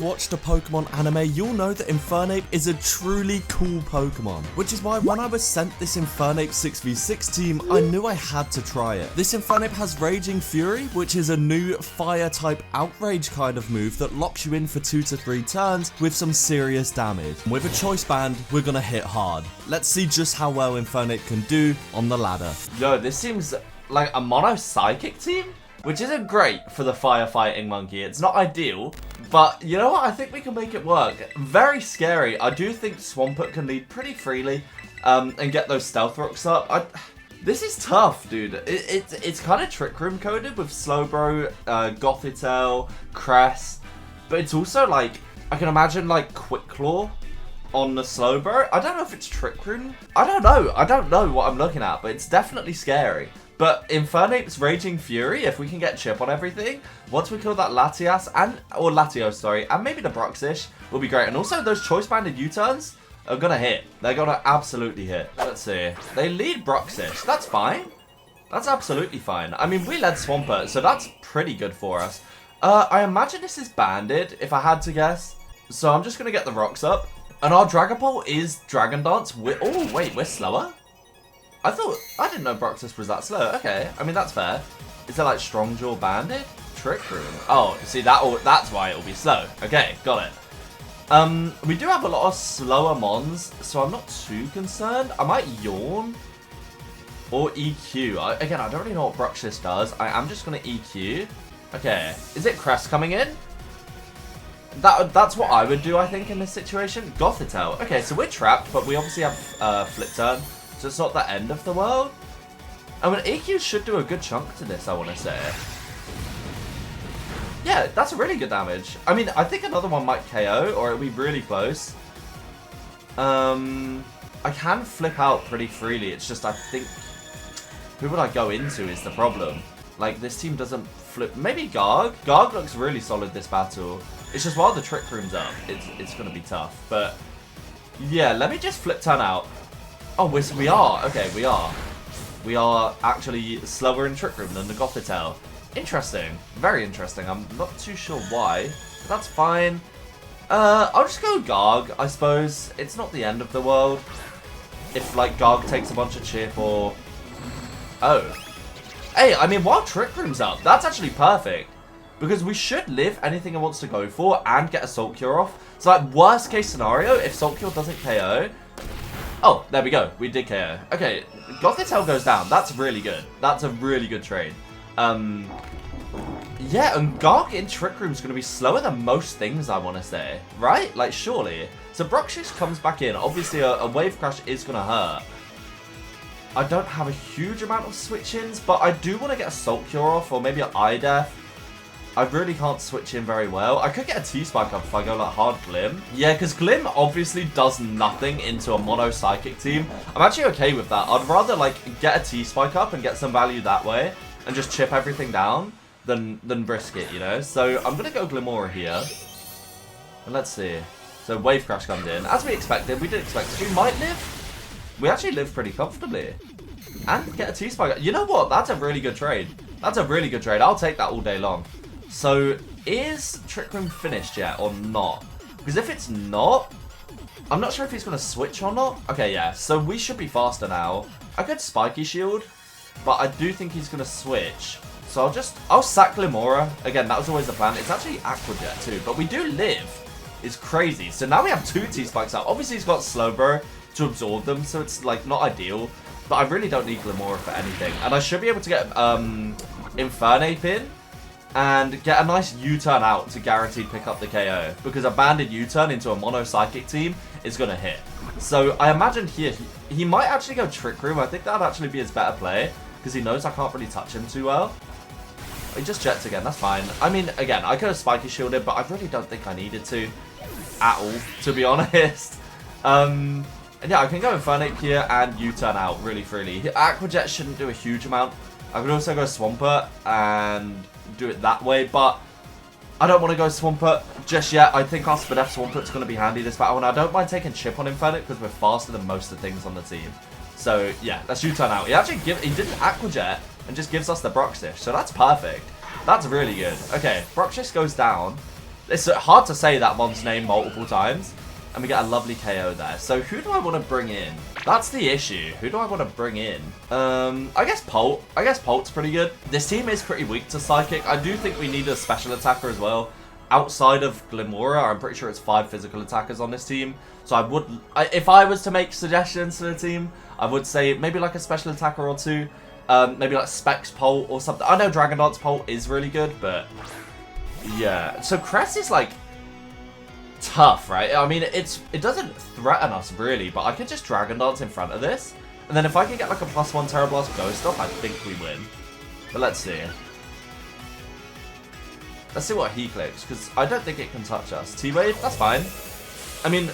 watched a Pokemon anime, you'll know that Infernape is a truly cool Pokemon. Which is why when I was sent this Infernape 6v6 team, I knew I had to try it. This Infernape has Raging Fury, which is a new fire-type outrage kind of move that locks you in for 2 to 3 turns with some serious damage. With a Choice Band, we're gonna hit hard. Let's see just how well Infernape can do on the ladder. Yo, this seems like a mono psychic team, which isn't great for the firefighting monkey. It's not ideal, but you know what? I think we can make it work. Very scary. I do think Swampert can lead pretty freely and get those stealth rocks up. This is tough, dude. It's kind of Trick Room coded with Slowbro, Gothitelle, Crest, but it's also like, I can imagine like Quick Claw on the Slowbro. I don't know if it's Trick Room. I don't know what I'm looking at, but it's definitely scary. But Infernape's Raging Fury, if we can get chip on everything, once we kill that Latias, or Latios, sorry, and maybe the Bruxish, will be great. And also those Choice Banded U-turns are gonna hit. They're gonna absolutely hit. Let's see. They lead Bruxish. That's fine. That's absolutely fine. I mean, we led Swampert, so that's pretty good for us. I imagine this is banded, if I had to guess. So I'm just gonna get the rocks up. And our Dragapult is Dragon Dance. Oh, wait, we're slower? I didn't know Bruxish was that slow. Okay, I mean, that's fair. Is it like Strong Jaw banded? Trick Room. Oh, see, that's why it'll be slow. Okay, got it. We do have a lot of slower mons, so I'm not too concerned. I might Yawn or EQ. Again, I don't really know what Bruxish does. I am just going to EQ. Okay, is it Crest coming in? That's what I would do, I think, in this situation. Gothitelle. Okay, so we're trapped, but we obviously have Flip Turn. So it's not the end of the world. I mean, EQ should do a good chunk to this, I want to say. Yeah, that's a really good damage. I mean, I think another one might KO, or it'll be really close. I can flip out pretty freely. It's just, I think, who would I go into is the problem. Like, this team doesn't flip. Maybe Garg. Garg looks really solid this battle. It's just while the Trick Room's up, it's going to be tough. But, yeah, let me just flip turn out. Oh, we are. Okay, we are. We are actually slower in Trick Room than the Gothitelle. Interesting. Very interesting. I'm not too sure why. But that's fine. I'll just go Garg, I suppose. It's not the end of the world. If, like, Garg takes a bunch of chip or... Oh. Hey, I mean, while Trick Room's up, that's actually perfect. Because we should live anything it wants to go for and get Assault Cure off. So, like, worst case scenario, if Assault Cure doesn't KO... Oh, there we go. We did KO. Okay, Gothitelle goes down. That's really good. That's a really good trade. Yeah, and Garg in Trick Room is going to be slower than most things, I want to say. Right? Like, surely. So Bruxish comes back in. Obviously, a Wave Crash is going to hurt. I don't have a huge amount of switch-ins, but I do want to get Assault Cure off, or maybe an Eye Death. I really can't switch in very well. I could get a T-Spike up if I go like hard Glim. Yeah, because Glim obviously does nothing into a mono psychic team. I'm actually okay with that. I'd rather like get a T-Spike up and get some value that way and just chip everything down than risk it, you know? So I'm going to go Glimmora here. And let's see. So Wave Crash comes in. As we expected, we did expect it. We might live. We actually live pretty comfortably. And get a T-Spike. You know what? That's a really good trade. That's a really good trade. I'll take that all day long. So, is Trick Room finished yet or not? Because if it's not, I'm not sure if he's going to switch or not. Okay, yeah. So, we should be faster now. I could Spiky Shield, but I do think he's going to switch. So, I'll sack Glimmora. Again, that was always the plan. It's actually Aqua Jet too, but we do live. It's crazy. So, now we have 2 T-Spikes out. Obviously, he's got Slowbro to absorb them, so it's, like, not ideal. But I really don't need Glimmora for anything. And I should be able to get Infernape in. And get a nice U-turn out to guaranteed pick up the KO. Because a banded U-turn into a mono psychic team is going to hit. So I imagine here, he might actually go Trick Room. I think that would actually be his better play. Because he knows I can't really touch him too well. He just jets again, that's fine. I mean, again, I could have Spiky Shielded, but I really don't think I needed to. At all, to be honest. And yeah, I can go Infernape here and U-turn out really freely. Aqua Jet shouldn't do a huge amount. I could also go Swampert and do it that way, but I don't want to go Swampert just yet. I think our Spadef Swampert's going to be handy this battle, and I don't mind taking chip on Infernape because we're faster than most of the things on the team. So yeah, let's U-turn out. He did an Aqua Jet and just gives us the Bruxish, so that's perfect. That's really good. Okay, Bruxish goes down. It's hard to say that one's name multiple times. And we get a lovely KO there. So who do I want to bring in? That's the issue. Who do I want to bring in? I guess Pult. I guess Pult's pretty good. This team is pretty weak to Psychic. I do think we need a special attacker as well. Outside of Glimora, I'm pretty sure it's 5 physical attackers on this team. So if I was to make suggestions to the team, I would say maybe like a special attacker or two. Maybe like Specs Pult or something. I know Dragondance's Pult is really good, but yeah. So Crest is like tough, right? I mean, it doesn't threaten us really, but I could just Dragon Dance in front of this, and then if I can get like a +1 Terra Blast Ghost off, I think we win. But let's see. Let's see what he clicks, because I don't think it can touch us. T-Wave, that's fine. I mean,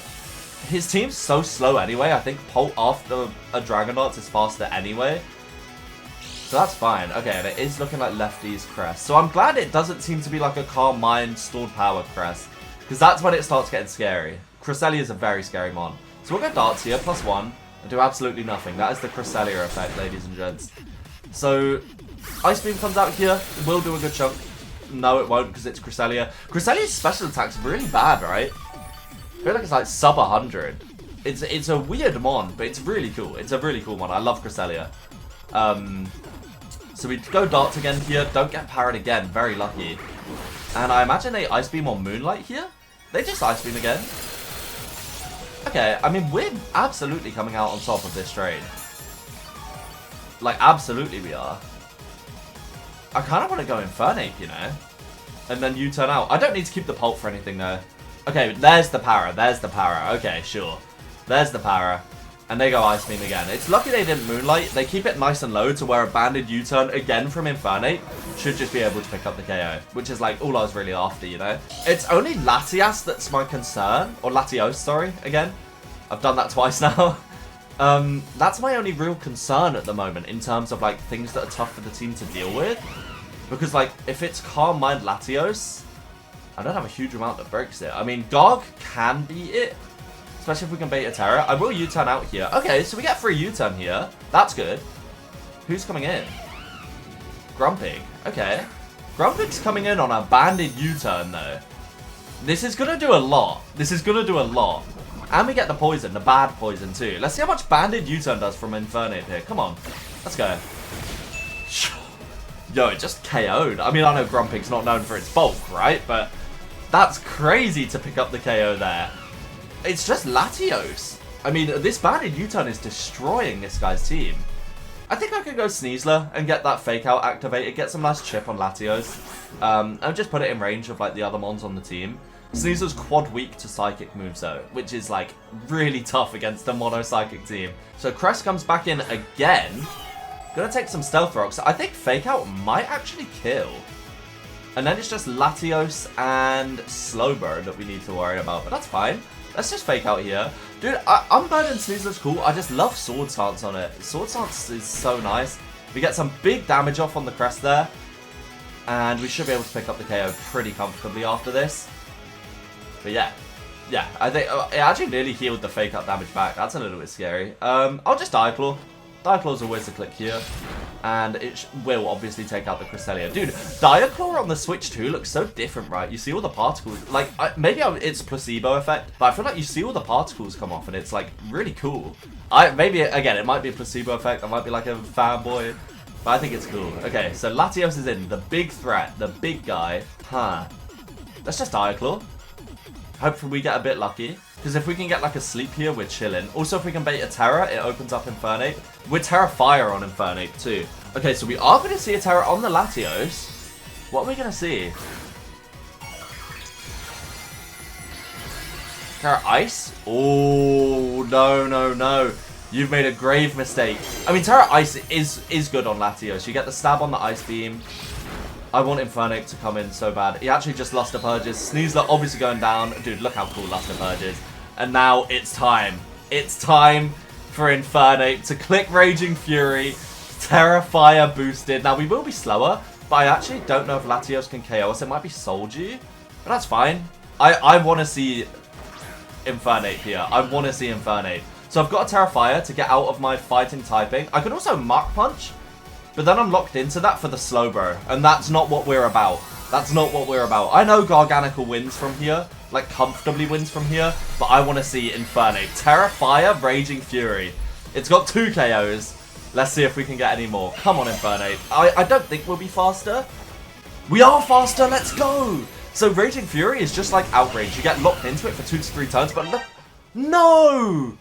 his team's so slow anyway. I think Pult after a Dragon Dance is faster anyway. So that's fine. Okay, and it is looking like Lefty's Crest. So I'm glad it doesn't seem to be like a Calm Mind Stored Power Crest, because that's when it starts getting scary. Cresselia is a very scary mon. So we'll go Darts here, +1, and do absolutely nothing. That is the Cresselia effect, ladies and gents. So, Ice Beam comes out here. It will do a good chunk. No, it won't, because it's Cresselia. Cresselia's special attack's really bad, right? I feel like it's like sub 100. It's a weird mon, but it's really cool. It's a really cool mon. I love Cresselia. So we go Darts again here. Don't get parried again. Very lucky. And I imagine they Ice Beam on Moonlight here. They just Ice Beam again. Okay, I mean, we're absolutely coming out on top of this trade. Like, absolutely we are. I kind of want to go Infernape, you know? And then you turn out. I don't need to keep the Pult for anything, though. Okay, there's the Para. There's the Para. Okay, sure. There's the Para. And they go Ice Beam again. It's lucky they didn't Moonlight. They keep it nice and low to where a banded U-turn again from Infernape should just be able to pick up the KO. Which is like all I was really after, you know? It's only Latias that's my concern. Or Latios, sorry, again. I've done that twice now. That's my only real concern at the moment in terms of like things that are tough for the team to deal with. Because like, if it's Calm Mind Latios, I don't have a huge amount that breaks it. I mean, Garg can beat it. Especially if we can bait a Terra. I will U-turn out here. Okay, so we get free U-turn here. That's good. Who's coming in? Grumpig. Okay. Grumpig's coming in on a banded U-turn, though. This is going to do a lot. This is going to do a lot. And we get the poison, the bad poison, too. Let's see how much banded U-turn does from Infernape here. Come on. Let's go. Yo, it just KO'd. I mean, I know Grumpig's not known for its bulk, right? But that's crazy to pick up the KO there. It's just Latios. I mean, this banded U-turn is destroying this guy's team. I think I could go Sneasler and get that fake out activated, get some nice chip on Latios, and just put it in range of like the other mons on the team. Sneasler's quad weak to psychic moves though, which is like really tough against a mono psychic team. So Crest comes back in again. Gonna take some Stealth Rocks. I think fake out might actually kill. And then it's just Latios and Slowbro that we need to worry about, but that's fine. Let's just fake out here. Dude, Unburdened Sneasler's cool. I just love Sword Stance on it. Sword Stance is so nice. We get some big damage off on the Crest there. And we should be able to pick up the KO pretty comfortably after this. But yeah. Yeah, I think it actually nearly healed the fake out damage back. That's a little bit scary. I'll just Diaclaw. Diaclaw's always a click here. And it will obviously take out the Cresselia. Dude, Diaclaw on the Switch 2 looks so different, right? You see all the particles. Like, maybe it's placebo effect, but I feel like you see all the particles come off and it's, like, really cool. Maybe, again, it might be a placebo effect. I might be, like, a fanboy, but I think it's cool. Okay, so Latios is in. The big threat. The big guy. Huh. Let's just Diaclaw. Hopefully we get a bit lucky. Because if we can get like a sleep here, we're chilling. Also, if we can bait a Terra, it opens up Infernape. We're Terra Fire on Infernape too. Okay, so we are going to see a Terra on the Latios. What are we going to see? Terra Ice? Oh, no, no, no. You've made a grave mistake. I mean, Terra Ice is good on Latios. You get the stab on the Ice Beam. I want Infernape to come in so bad. He actually just Luster Purges. Sneasler obviously going down. Dude, look how cool Luster Purges. And now it's time. It's time for Infernape to click Raging Fury. Terra Fire boosted. Now, we will be slower, but I actually don't know if Latios can KO us. It might be Solji, but that's fine. I want to see Infernape here. I want to see Infernape. So I've got a Terra Fire to get out of my fighting typing. I could also Mark Punch. But then I'm locked into that for the Slowbro, and that's not what we're about. That's not what we're about. I know Garganacl wins from here, like comfortably wins from here, but I want to see Infernape. Terra, Fire, Raging Fury. It's got 2 KOs. Let's see if we can get any more. Come on, Infernape. I don't think we'll be faster. We are faster. Let's go. So Raging Fury is just like Outrage. You get locked into it for 2 to 3 turns, but look. No!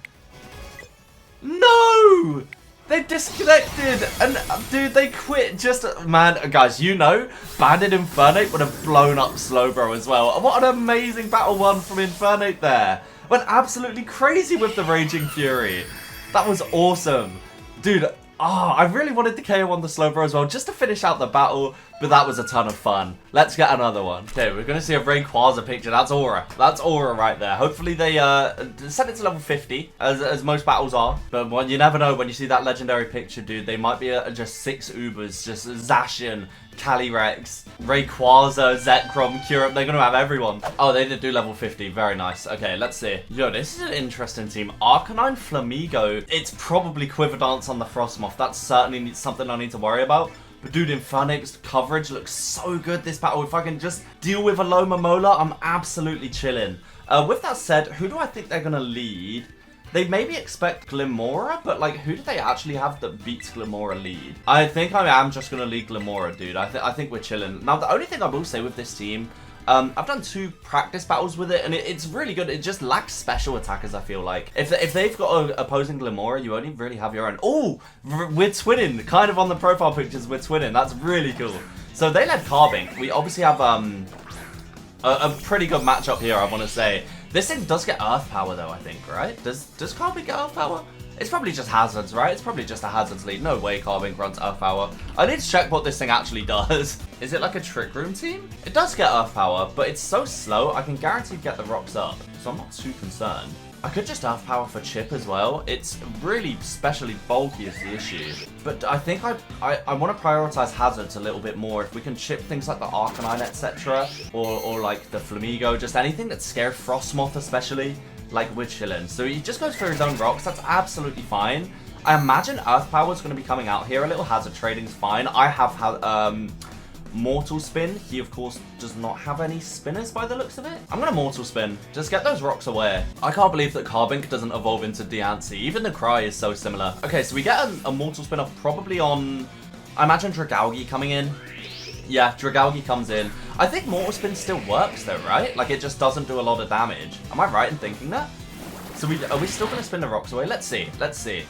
No! They disconnected, and dude, they quit just, man, guys, you know, Banded Infernape would have blown up Slowbro as well. What an amazing battle one from Infernape there. Went absolutely crazy with the Raging Fury. That was awesome. Dude, I really wanted the KO on the Slowbro as well, just to finish out the battle, but that was a ton of fun. Let's get another one. Okay, we're going to see a Rayquaza picture. That's Aura. That's Aura right there. Hopefully they set it to level 50, as most battles are. But you never know when you see that legendary picture, dude. They might be just 6 Ubers, just Zacian, Calyrex, Rayquaza, Zekrom, Curump. They're going to have everyone. Oh, they did do level 50. Very nice. Okay, let's see. Yo, this is an interesting team. Arcanine, Flamigo. It's probably Quiver Dance on the Frostmoth. That's certainly something I need to worry about. But dude, Infernape's coverage looks so good this battle. If I can just deal with a low Momola, I'm absolutely chilling. With that said, who do I think they're going to lead? They maybe expect Glimmora, but like, who do they actually have that beats Glimmora lead? I think I am just going to lead Glimmora, dude. I think we're chilling. Now, the only thing I will say with this team, I've done 2 practice battles with it, and it's really good. It just lacks special attackers, I feel like. If they've got an opposing Glimmora, you only really have your own. Oh, we're twinning. Kind of on the profile pictures, we're twinning. That's really cool. So they led Carbink. We obviously have a pretty good matchup here, I want to say. This thing does get Earth Power, though, I think, right? Does Carbink get Earth Power? It's probably just Hazards, right? It's probably just a Hazards lead. No way Carbink runs Earth Power. I need to check what this thing actually does. Is it like a Trick Room team? It does get Earth Power, but it's so slow, I can guarantee get the rocks up. So I'm not too concerned. I could just Earth Power for Chip as well. It's really specially bulky is the issue. But I think I want to prioritize Hazards a little bit more. If we can chip things like the Arcanine, etc. Or like the Flamigo, just anything that scares Frostmoth especially. Like, we're chilling. So he just goes for his own rocks. That's absolutely fine. I imagine Earth Power is going to be coming out here. A little Hazard Trading's fine. I have Mortal Spin. He, of course, does not have any spinners by the looks of it. I'm going to Mortal Spin. Just get those rocks away. I can't believe that Carbink doesn't evolve into Diancie. Even the Cry is so similar. Okay, so we get a Mortal Spin off probably on, I imagine, Dragalge coming in. Yeah, Dragalge comes in. I think Mortal Spin still works though, right? Like, it just doesn't do a lot of damage. Am I right in thinking that? So are we still going to spin the rocks away? Let's see. Let's see.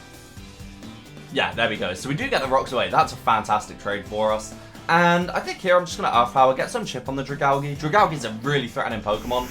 Yeah, there we go. So we do get the rocks away. That's a fantastic trade for us. And I think here I'm just going to Earth Power, get some chip on the Dragalge. Dragalge is a really threatening Pokemon.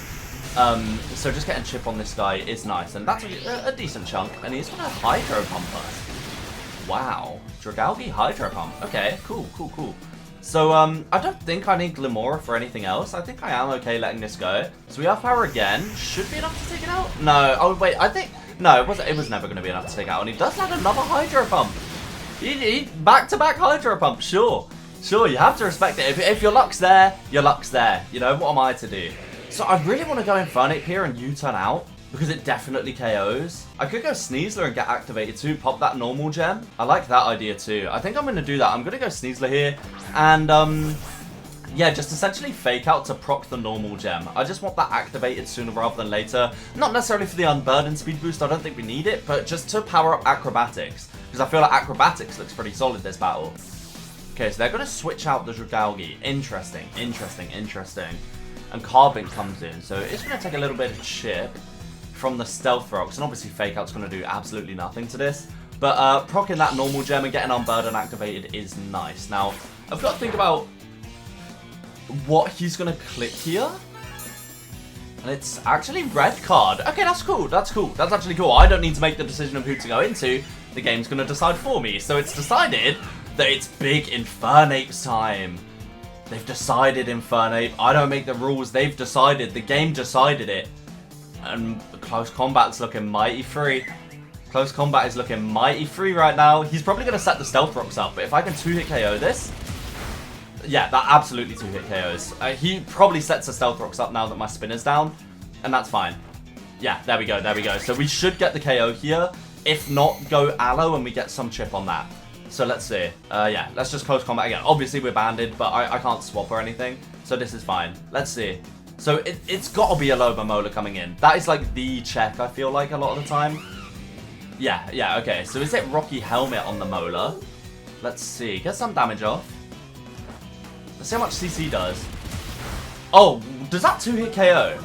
So just getting chip on this guy is nice. And that's a decent chunk. And he's going to Hydro Pump us. Wow. Dragalge Hydro Pump. Okay, cool, cool, cool. So, I don't think I need Glimmora for anything else. I think I am okay letting this go. So we have power again. Should be enough to take it out? No. Oh, wait. I think... No, it was never going to be enough to take it out. And he does land another Hydro Pump. He back-to-back Hydro Pump. Sure. Sure, you have to respect it. If your luck's there, your luck's there. You know, what am I to do? So I really want to go Infernape here and U-turn out. Because it definitely KOs. I could go Sneasler and get activated too, pop that normal gem. I like that idea too. I think I'm going to do that. I'm going to go Sneasler here. And, yeah, just essentially fake out to proc the normal gem. I just want that activated sooner rather than later. Not necessarily for the Unburdened speed boost. I don't think we need it. But just to power up Acrobatics. Because I feel like Acrobatics looks pretty solid this battle. Okay, so they're going to switch out the Dragalge. Interesting, interesting, interesting. And Carbink comes in. So it's going to take a little bit of chip from the Stealth Rocks, and obviously Fake Out's going to do absolutely nothing to this. But proccing that normal gem and getting Unburden activated is nice. Now, I've got to think about what he's going to click here. And it's actually Red Card. Okay, that's cool. That's cool. That's actually cool. I don't need to make the decision of who to go into. The game's going to decide for me. So it's decided that it's big Infernape time. They've decided Infernape. I don't make the rules. They've decided. The game decided it. And Close Combat's looking mighty free. Close Combat is looking mighty free right now. He's probably going to set the Stealth Rocks up, but if I can 2-hit KO this... Yeah, that absolutely 2-hit KOs. He probably sets the Stealth Rocks up now that my spinner's down, and that's fine. Yeah, there we go, there we go. So we should get the KO here. If not, go Aloe and we get some chip on that. So let's see. Yeah, let's just Close Combat again. Obviously, we're banded, but I can't swap or anything. So this is fine. Let's see. So it's got to be a Lobomola coming in. That is like the check, I feel like, a lot of the time. Yeah, okay. So is it Rocky Helmet on the Mola? Let's see. Get some damage off. Let's see how much CC does. Oh, does that 2-hit KO?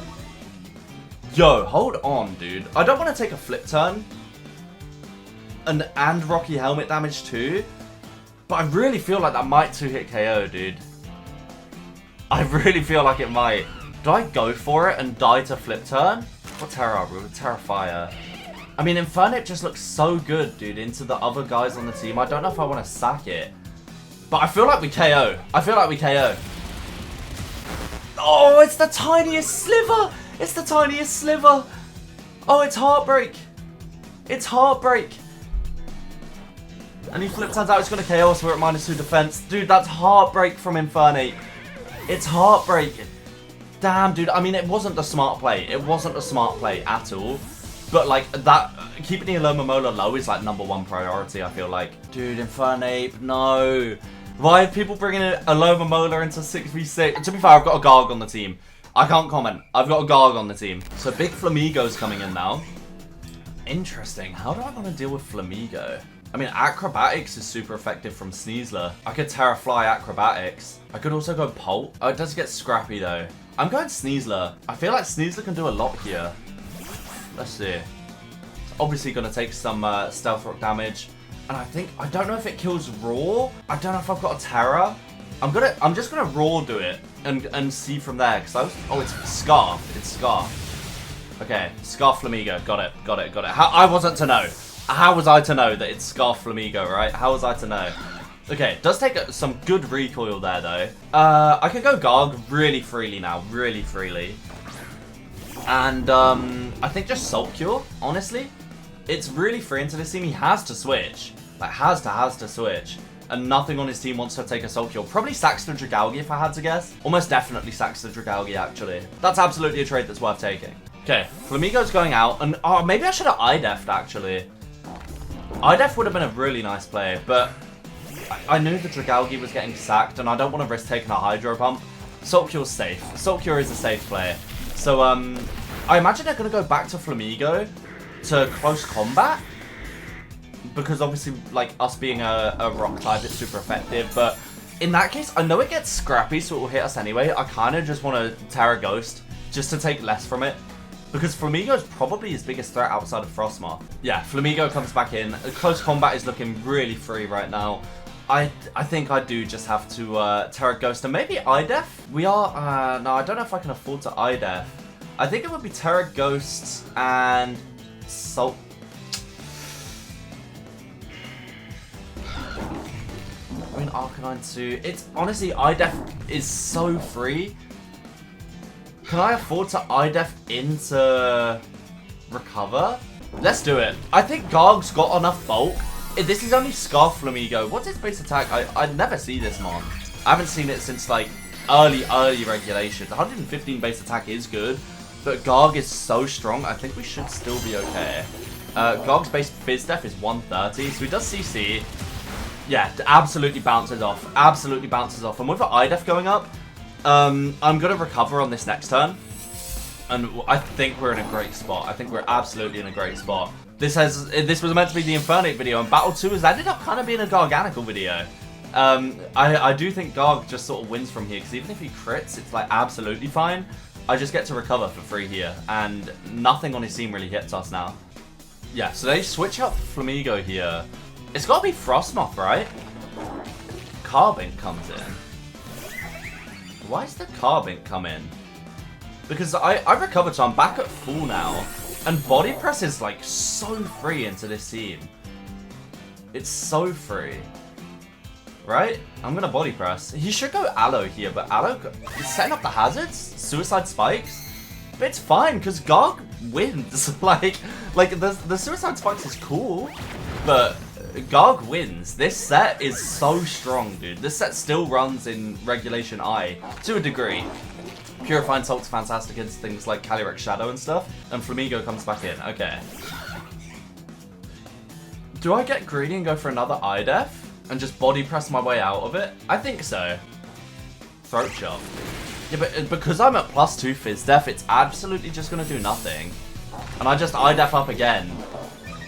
Yo, hold on, dude. I don't want to take a flip turn. And Rocky Helmet damage too. But I really feel like that might 2-hit KO, dude. I really feel like it might. Do I go for it and die to flip turn? What Terra are we with? Terra Fire. I mean, Infernape just looks so good, dude, into the other guys on the team. I don't know if I want to sack it. But I feel like we KO. I feel like we KO. Oh, it's the tiniest sliver. It's the tiniest sliver. Oh, it's Heartbreak. It's Heartbreak. And he flip turns out, it's going to KO us. We're at -2 defense. Dude, that's Heartbreak from Infernape. It's Heartbreak. Damn, dude. I mean, it wasn't the smart play. It wasn't a smart play at all. But, like, that... Keeping the Alomomola low is, like, #1 priority, I feel like. Dude, Infernape, no. Why are people bringing a Alomomola into 6v6? To be fair, I've got a Garg on the team. I can't comment. I've got a Garg on the team. So, Big Flamigo's coming in now. Interesting. How do I want to deal with Flamigo? I mean, Acrobatics is super effective from Sneasler. I could Terrafly Acrobatics. I could also go Pult. Oh, it does get scrappy, though. I'm going Sneasler. I feel like Sneasler can do a lot here. Let's see. It's obviously going to take some Stealth Rock damage. And I don't know if it kills Raw. I don't know if I've got a Terra. I'm just gonna Raw do it and see from there. Oh, it's Scarf. It's Scarf. Okay, Scarf Flamigo. Got it. I wasn't to know. How was I to know that it's Scarf Flamigo, right? How was I to know? Okay, it does take some good recoil there, though. I can go Garg really freely now. Really freely. And, I think just Salt Cure, honestly. It's really free into this team. He has to switch. Like, has to switch. And nothing on his team wants to take a Salt Cure. Probably sacks the Dragalge if I had to guess. Almost definitely sacks the Dragalge, actually. That's absolutely a trade that's worth taking. Okay, Flamigo's going out. And, oh, maybe I should have I-Def'd, actually. I-Def would have been a really nice play, but I knew the Dragalge was getting sacked, and I don't want to risk taking a Hydro Pump. Salt Cure's safe. Salt Cure is a safe play. So, I imagine they're going to go back to Flamigo to close combat. Because obviously, like, us being a rock type, it's super effective. But in that case, I know it gets scrappy, so it will hit us anyway. I kind of just want to Terra Ghost just to take less from it. Because Flamigo is probably his biggest threat outside of Frostmoth. Yeah, Flamigo comes back in. Close combat is looking really free right now. I think I do just have to Terra Ghost and maybe I-Def. We are, no, I don't know if I can afford to I-Def. I think it would be Terra Ghost and Salt. I mean, Arcanine 2. It's honestly, I-Def is so free. Can I afford to I-Def into Recover? Let's do it. I think Garg's got enough bulk. This is only Scarf Flamigo. What's his base attack? I never see this mon. I haven't seen it since like early regulation. 115 base attack is good, but Garg is so strong. I think we should still be okay. Garg's base Fizz Def is 130, so he does CC. Yeah, absolutely bounces off. Absolutely bounces off. And with the I-Def going up, I'm going to recover on this next turn. And I think we're in a great spot. I think we're absolutely in a great spot. This was meant to be the Infernape video, and Battle 2 has ended up kind of being a Garganacl video. I do think Garg just sort of wins from here, because even if he crits, it's like absolutely fine. I just get to recover for free here, and nothing on his team really hits us now. Yeah, so they switch up Flamigo here. It's got to be Frostmoth, right? Carbink comes in. Why does the Carbink come in? Because I recovered, so I'm back at full now. And Body Press is like so free into this team. It's so free. Right? I'm going to Body Press. He should go Aloe here, but Aloe is setting up the hazards. Suicide Spikes. But it's fine, because Garg wins. like the Suicide Spikes is cool, but Garg wins. This set is so strong, dude. This set still runs in Regulation I, to a degree. Purifying Salt's fantastic against things like Calyrex Shadow and stuff. And Flamigo comes back in. Okay. Do I get greedy and go for another I-Def? And just body press my way out of it? I think so. Throat Chop. Yeah, but because I'm at +2 Fizz Def, it's absolutely just going to do nothing. And I just I-Def up again.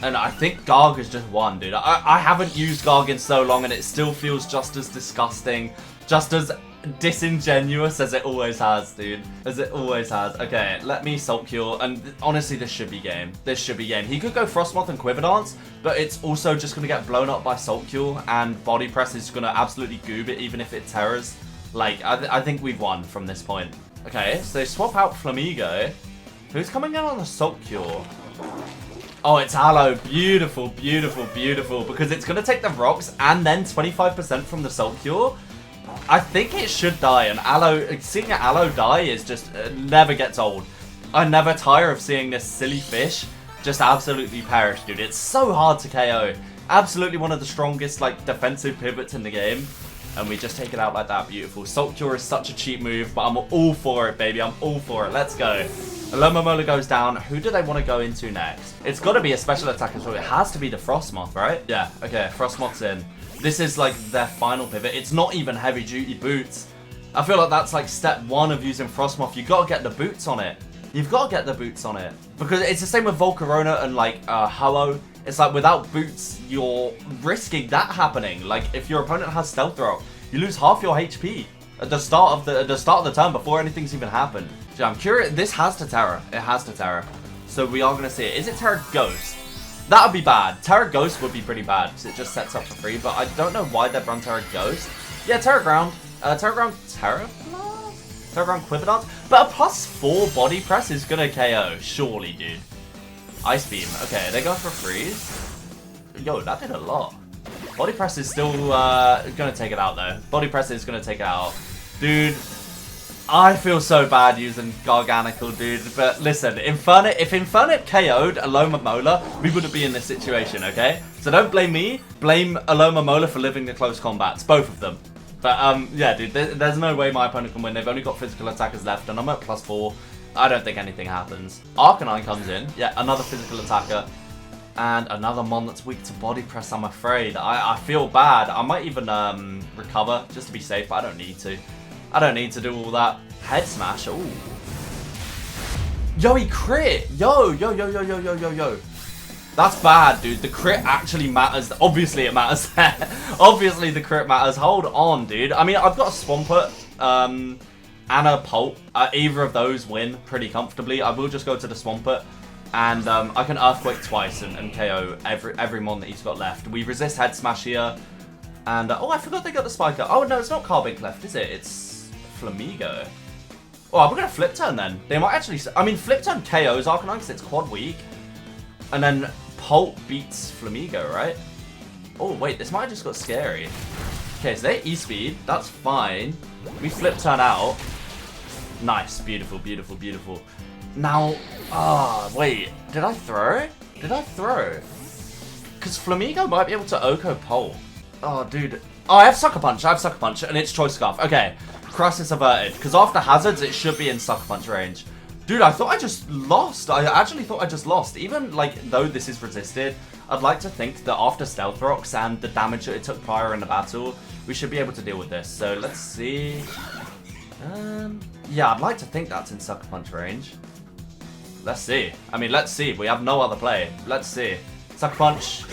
And I think Garg has just won, dude. I haven't used Garg in so long, and it still feels just as disgusting, just as disingenuous as it always has, dude. As it always has. Okay, let me Salt Cure, and honestly, this should be game. This should be game. He could go Frostmoth and Quiver Dance, but it's also just going to get blown up by Salt Cure, and Body Press is going to absolutely goob it, even if it terrors. Like, I think we've won from this point. Okay, so they swap out Flamigo. Who's coming in on the Salt Cure? Oh, it's Aloe. Beautiful, beautiful, beautiful. Because it's going to take the rocks and then 25% from the Salt Cure. I think it should die. And Aloe, seeing an Aloe die is just, never gets old. I never tire of seeing this silly fish just absolutely perish, dude. It's so hard to KO. Absolutely one of the strongest, like, defensive pivots in the game. And we just take it out like that. Beautiful. Salt Cure is such a cheap move, but I'm all for it, baby. I'm all for it. Let's go. Alomomola goes down. Who do they want to go into next? It's got to be a special attack as well. It has to be the Frostmoth, right? Yeah, okay. Frostmoth's in. This is like their final pivot. It's not even heavy duty boots. I feel like that's like step 1 of using Frostmoth. You've got to get the boots on it. You've got to get the boots on it. Because it's the same with Volcarona and like Ho-Oh. It's like without boots, you're risking that happening. Like if your opponent has Stealth Rock, you lose half your HP at the start of the turn before anything's even happened. So I'm curious. This has to Terra. It has to Terra. So we are gonna see it. Is it Terra Ghost? That would be bad. Terra Ghost would be pretty bad because it just sets up for free. But I don't know why they've run Terra Ghost. Yeah, Terra Ground. Terra Ground. Terra Ground Quiver Dance. But a +4 Body Press is gonna KO. Surely, dude. Ice Beam. Okay, they go for freeze. Yo, that did a lot. Body Press is still gonna take it out though. Body Press is gonna take it out. Dude, I feel so bad using Garganacl, dude. But listen, if Infernape KO'd Alomomola, we wouldn't be in this situation, okay? So don't blame me. Blame Alomomola for living the close combats. Both of them. But yeah, dude, there's no way my opponent can win. They've only got physical attackers left, and I'm at +4. I don't think anything happens. Arcanine comes in. Yeah, another physical attacker. And another Mon that's weak to Body Press, I'm afraid. I feel bad. I might even recover just to be safe, but I don't need to. I don't need to do all that. Head Smash, ooh. Yo, he crit! Yo. That's bad, dude. The crit actually matters. Obviously, it matters. Obviously, the crit matters. Hold on, dude. I mean, I've got a Swampert and a Pult. Either of those win pretty comfortably. I will just go to the Swampert. And I can Earthquake twice and KO every Mon that he's got left. We resist Head Smash here. And, oh, I forgot they got the Spiker. Oh, no, it's not Carbink left, is it? It's Flamigo. Oh, we're going to Flip Turn then. They might actually... I mean, Flip Turn KOs Arcanine because it's quad weak. And then Pult beats Flamigo, right? Oh, wait, this might have just got scary. Okay, so they E-Speed. That's fine. We Flip Turn out. Nice. Beautiful, beautiful, beautiful. Now, wait, did I throw? Because Flamigo might be able to Oko Pole. Oh, dude. Oh, I have Sucker Punch, and it's Choice Scarf. Okay, Crisis averted. Because after Hazards, it should be in Sucker Punch range. Dude, I thought I just lost. I actually thought I just lost. Even, like, though this is resisted, I'd like to think that after Stealth Rocks and the damage that it took prior in the battle, we should be able to deal with this. So, let's see. Yeah, I'd like to think that's in Sucker Punch range. Let's see. I mean, let's see. We have no other play. Let's see. Sucker Punch.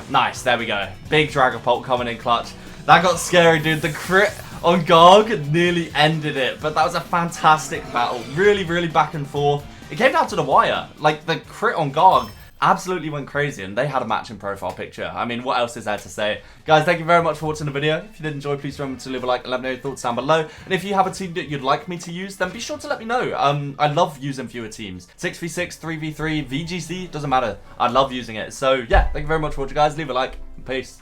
Nice. There we go. Big Dragapult coming in clutch. That got scary, dude. The crit on Garg nearly ended it. But that was a fantastic battle. Really, really back and forth. It came down to the wire. Like, the crit on Garg absolutely went crazy. And they had a matching profile picture. I mean, what else is there to say? Guys, thank you very much for watching the video. If you did enjoy, please remember to leave a like and let me know your thoughts down below. And if you have a team that you'd like me to use, then be sure to let me know. I love using fewer teams. 6v6, 3v3, VGC, doesn't matter. I love using it. So, yeah, thank you very much for watching, guys. Leave a like. Peace.